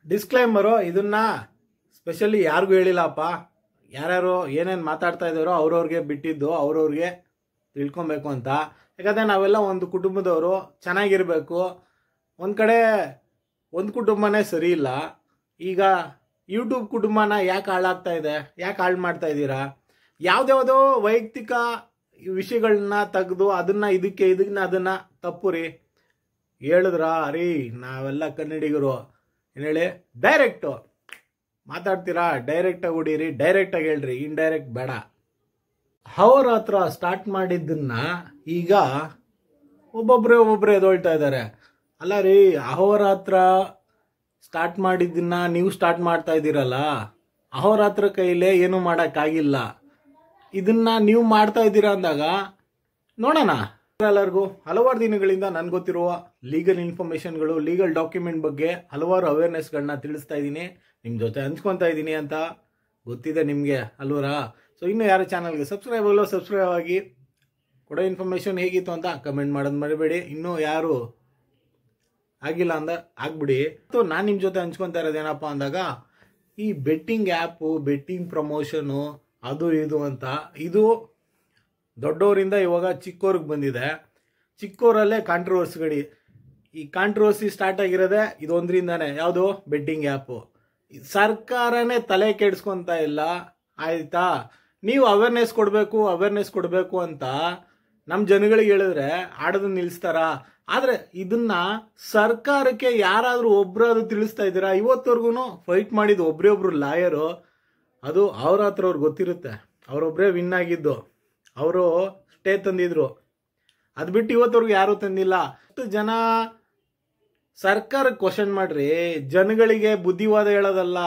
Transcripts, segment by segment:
ಡಿಸ್ಕ್ಲೈಮರು ಇದನ್ನ ಸ್ಪೆಷಲಿ ಯಾರಿಗೂ ಹೇಳಿಲ್ಲಪ್ಪ. ಯಾರ್ಯಾರು ಏನೇನು ಮಾತಾಡ್ತಾ ಇದ್ದಾರೋ ಅವ್ರವ್ರಿಗೆ ಬಿಟ್ಟಿದ್ದು, ಅವ್ರವ್ರಿಗೆ ತಿಳ್ಕೊಬೇಕು ಅಂತ. ಯಾಕಂದರೆ ನಾವೆಲ್ಲ ಒಂದು ಕುಟುಂಬದವರು, ಚೆನ್ನಾಗಿರಬೇಕು. ಒಂದು ಕಡೆ ಒಂದು ಕುಟುಂಬನೇ ಸರಿ ಇಲ್ಲ. ಈಗ ಯೂಟ್ಯೂಬ್ ಕುಟುಂಬನ ಯಾಕೆ ಹಾಳಾಗ್ತಾ ಇದೆ, ಯಾಕೆ ಹಾಳು ಮಾಡ್ತಾ ಇದ್ದೀರಾ? ಯಾವುದ್ಯಾವುದೋ ವೈಯಕ್ತಿಕ ವಿಷಯಗಳನ್ನ ತೆಗೆದು ಇದನ್ನ ಅದನ್ನು ತಪ್ಪು ರೀ ಹೇಳಿದ್ರ ರೀ. ನಾವೆಲ್ಲ ಕನ್ನಡಿಗರು ಏನು ಹೇಳಿ, ಡೈರೆಕ್ಟು ಮಾತಾಡ್ತೀರಾ, ಡೈರೆಕ್ಟಾಗಿ ಹೊಡೀರಿ, ಡೈರೆಕ್ಟಾಗಿ ಹೇಳ್ರಿ, ಇಂಡೈರೆಕ್ಟ್ ಬೇಡ. ಅವ್ರ ಹತ್ರ ಸ್ಟಾರ್ಟ್ ಮಾಡಿದ್ದನ್ನ ಈಗ ಒಬ್ಬೊಬ್ಬರೇ ಎದೊಳ್ತಾ ಇದ್ದಾರೆ. ಅಲ್ಲ ರೀ, ಅವ್ರ ಹತ್ರ ಸ್ಟಾರ್ಟ್ ಮಾಡಿದ್ದನ್ನ ನೀವು ಸ್ಟಾರ್ಟ್ ಮಾಡ್ತಾ ಇದ್ದೀರಲ್ಲ, ಅವ್ರ ಹತ್ರ ಕೈಲೇ ಏನು ಮಾಡೋಕ್ಕಾಗಿಲ್ಲ. ಇದನ್ನ ನೀವು ಮಾಡ್ತಾ ಇದ್ದೀರಾ ಅಂದಾಗ ನೋಡೋಣ. ಎಲ್ಲರಿಗೂ ಹಲವಾರು ದಿನಗಳಿಂದ ನನ್ಗೆ ಗೊತ್ತಿರುವ ಲೀಗಲ್ ಇನ್ಫಾರ್ಮೇಷನ್ಗಳು, ಲೀಗಲ್ ಡಾಕ್ಯುಮೆಂಟ್ ಬಗ್ಗೆ ಹಲವಾರು ಅವೇರ್ನೆಸ್ಗಳನ್ನ ತಿಳಿಸ್ತಾ ಇದ್ದೀನಿ, ನಿಮ್ಮ ಜೊತೆ ಹಂಚ್ಕೊತಾ ಇದ್ದೀನಿ ಅಂತ ಗೊತ್ತಿದೆ ನಿಮಗೆ ಅಲ್ವರಾ? ಸೊ ಇನ್ನೂ ಯಾರು ಚಾನಲ್ಗೆ ಸಬ್ಸ್ಕ್ರೈಬ್ ಆಗಲ್ಲ, ಸಬ್ಸ್ಕ್ರೈಬ್ ಆಗಿ. ಕೊಡೋ ಇನ್ಫಾರ್ಮೇಷನ್ ಹೇಗಿತ್ತು ಅಂತ ಕಮೆಂಟ್ ಮಾಡೋದು ಮರಿಬೇಡಿ. ಇನ್ನೂ ಯಾರು ಆಗಿಲ್ಲ ಅಂದ ಆಗ್ಬಿಡಿ. ನಾನು ನಿಮ್ಮ ಜೊತೆ ಹಂಚ್ಕೊತಾ ಇರೋದೇನಪ್ಪ ಅಂದಾಗ, ಈ ಬೆಟ್ಟಿಂಗ್ ಆ್ಯಪು, ಬೆಟ್ಟಿಂಗ್ ಪ್ರಮೋಷನು, ಅದು ಇದು ಅಂತ, ಇದು ದೊಡ್ಡವರಿಂದ ಇವಾಗ ಚಿಕ್ಕವ್ರಿಗೆ ಬಂದಿದೆ. ಚಿಕ್ಕವರಲ್ಲೇ ಕಾಂಟ್ರವರ್ಸಿಗಳಿ. ಈ ಕಾಂಟ್ರವರ್ಸಿ ಸ್ಟಾರ್ಟ್ ಆಗಿರೋದೆ ಇದೊಂದರಿಂದಾನೆ. ಯಾವುದು? Betting app. ಸರ್ಕಾರನೇ ತಲೆ ಕೆಡಿಸ್ಕೊತಾ ಇಲ್ಲ, ಆಯ್ತಾ? ನೀವು ಅವೇರ್ನೆಸ್ ಕೊಡಬೇಕು ಅಂತ ನಮ್ಮ ಜನಗಳಿಗೆ ಹೇಳಿದ್ರೆ ಆಡೋದನ್ನ ನಿಲ್ಲಿಸ್ತಾರ? ಆದರೆ ಇದನ್ನ ಸರ್ಕಾರಕ್ಕೆ ಯಾರಾದರೂ ಒಬ್ಬರಾದ್ರೂ ತಿಳಿಸ್ತಾ ಇದ್ದೀರಾ? ಇವತ್ತವರೆಗೂ ಫೈಟ್ ಮಾಡಿದ್ದು ಒಬ್ರು ಲಾಯರು, ಅದು ಅವ್ರ ಹತ್ರ ಅವ್ರಿಗೆ ಗೊತ್ತಿರುತ್ತೆ. ಅವರೊಬ್ಬರೇ ವಿನ್ ಆಗಿದ್ದು, ಅವರು ಸ್ಟೇ ತಂದಿದ್ರು. ಅದು ಬಿಟ್ಟು ಇವತ್ತವರೆಗೂ ಯಾರೂ ತಂದಿಲ್ಲ. ಅಷ್ಟು ಜನ ಸರ್ಕಾರಕ್ಕೆ ಕ್ವಶನ್ ಮಾಡ್ರಿ, ಜನಗಳಿಗೆ ಬುದ್ಧಿವಾದ ಹೇಳೋದಲ್ಲ.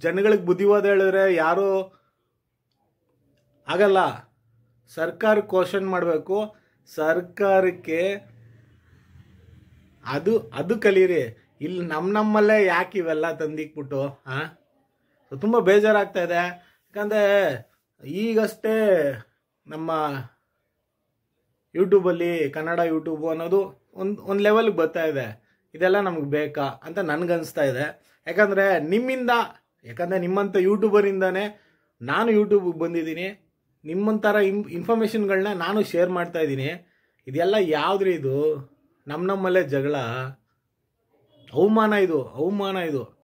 ಜನಗಳಿಗೆ ಬುದ್ಧಿವಾದ ಹೇಳಿದ್ರೆ ಯಾರು ಆಗಲ್ಲ. ಸರ್ಕಾರಕ್ಕೆ ಕ್ವಶನ್ ಮಾಡಬೇಕು, ಸರ್ಕಾರಕ್ಕೆ ಅದು ಕಲೀರಿ. ಇಲ್ಲಿ ನಮ್ಮಲ್ಲೇ ಯಾಕೆ ಇವೆಲ್ಲ ತಂದಿಕ್ಬಿಟ್ಟು ತುಂಬ ಬೇಜಾರಾಗ್ತಾ ಇದೆ. ಯಾಕಂದರೆ ಈಗಷ್ಟೇ ನಮ್ಮ ಯೂಟ್ಯೂಬಲ್ಲಿ ಕನ್ನಡ ಯೂಟ್ಯೂಬು ಅನ್ನೋದು ಒಂದು ಲೆವೆಲ್ಗೆ ಬರ್ತಾ ಇದೆ. ಇದೆಲ್ಲ ನಮ್ಗೆ ಬೇಕಾ ಅಂತ ನನಗನ್ನಿಸ್ತಾ ಇದೆ. ಯಾಕಂದರೆ ನಿಮ್ಮಂಥ ಯೂಟ್ಯೂಬರಿಂದನೇ ನಾನು ಯೂಟ್ಯೂಬಿಗೆ ಬಂದಿದ್ದೀನಿ. ನಿಮ್ಮಂಥರ ಇನ್ಫಾರ್ಮೇಷನ್ಗಳನ್ನ ನಾನು ಶೇರ್ ಮಾಡ್ತಾ ಇದ್ದೀನಿ. ಇದೆಲ್ಲ ಯಾವುದ್ರಿ ಇದು? ನಮ್ಮಲ್ಲೇ ಜಗಳ, ಅವಮಾನ ಇದು.